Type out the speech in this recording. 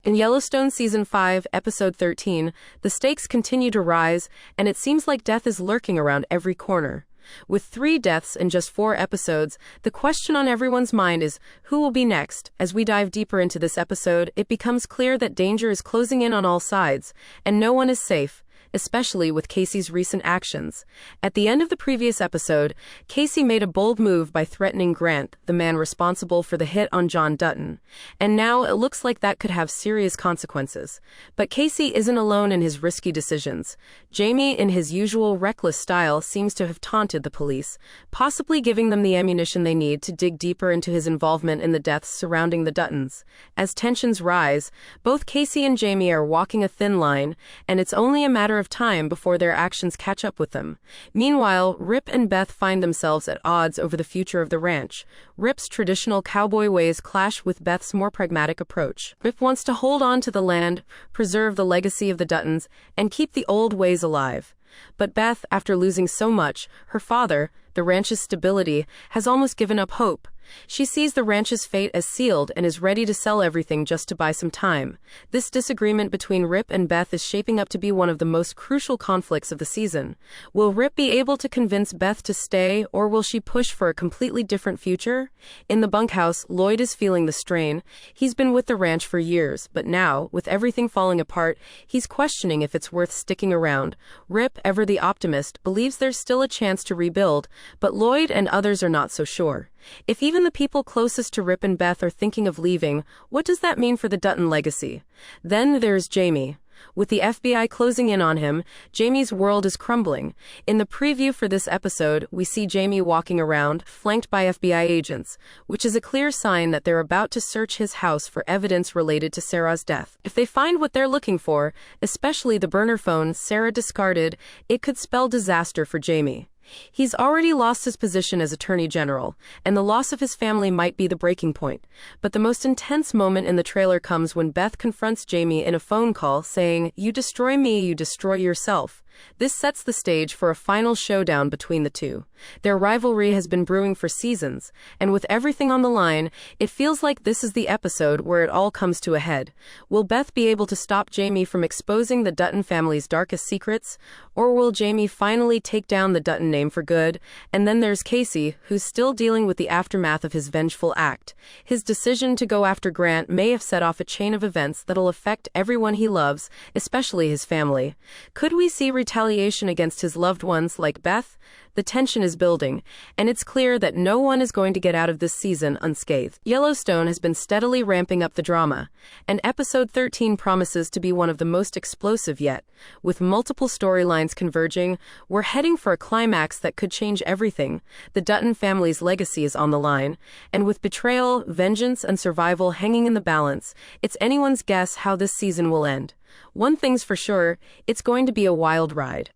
In Yellowstone Season 5, Episode 13, the stakes continue to rise, and it seems like death is lurking around every corner. With 3 deaths in just 4 episodes, the question on everyone's mind is, who will be next? As we dive deeper into this episode, it becomes clear that danger is closing in on all sides, and no one is safe, especially with Casey's recent actions. At the end of the previous episode, Casey made a bold move by threatening Grant, the man responsible for the hit on John Dutton. And now it looks like that could have serious consequences. But Casey isn't alone in his risky decisions. Jamie, in his usual reckless style, seems to have taunted the police, possibly giving them the ammunition they need to dig deeper into his involvement in the deaths surrounding the Duttons. As tensions rise, both Casey and Jamie are walking a thin line, and it's only a matter of time before their actions catch up with them. Meanwhile, Rip and Beth find themselves at odds over the future of the ranch. Rip's traditional cowboy ways clash with Beth's more pragmatic approach. Rip wants to hold on to the land, preserve the legacy of the Duttons, and keep the old ways alive. But Beth, after losing so much, her father, the ranch's stability, has almost given up hope. She sees the ranch's fate as sealed and is ready to sell everything just to buy some time. This disagreement between Rip and Beth is shaping up to be one of the most crucial conflicts of the season. Will Rip be able to convince Beth to stay, or will she push for a completely different future? In the bunkhouse, Lloyd is feeling the strain. He's been with the ranch for years, but now, with everything falling apart, he's questioning if it's worth sticking around. Rip, ever the optimist, believes there's still a chance to rebuild, but Lloyd and others are not so sure. If even the people closest to Rip and Beth are thinking of leaving, what does that mean for the Dutton legacy? Then there's Jamie. With the FBI closing in on him, Jamie's world is crumbling. In the preview for this episode, we see Jamie walking around, flanked by FBI agents, which is a clear sign that they're about to search his house for evidence related to Sarah's death. If they find what they're looking for, especially the burner phone Sarah discarded, it could spell disaster for Jamie. He's already lost his position as Attorney General, and the loss of his family might be the breaking point. But the most intense moment in the trailer comes when Beth confronts Jamie in a phone call, saying, "You destroy me, you destroy yourself." This sets the stage for a final showdown between the two. Their rivalry has been brewing for seasons, and with everything on the line, it feels like this is the episode where it all comes to a head. Will Beth be able to stop Jamie from exposing the Dutton family's darkest secrets? Or will Jamie finally take down the Dutton name for good? And then there's Casey, who's still dealing with the aftermath of his vengeful act. His decision to go after Grant may have set off a chain of events that'll affect everyone he loves, especially his family. Could we see retaliation against his loved ones like Beth? The tension is building, and it's clear that no one is going to get out of this season unscathed. Yellowstone has been steadily ramping up the drama, and Episode 13 promises to be one of the most explosive yet. With multiple storylines converging, we're heading for a climax that could change everything. The Dutton family's legacy is on the line, and with betrayal, vengeance, and survival hanging in the balance, it's anyone's guess how this season will end. One thing's for sure, it's going to be a wild ride.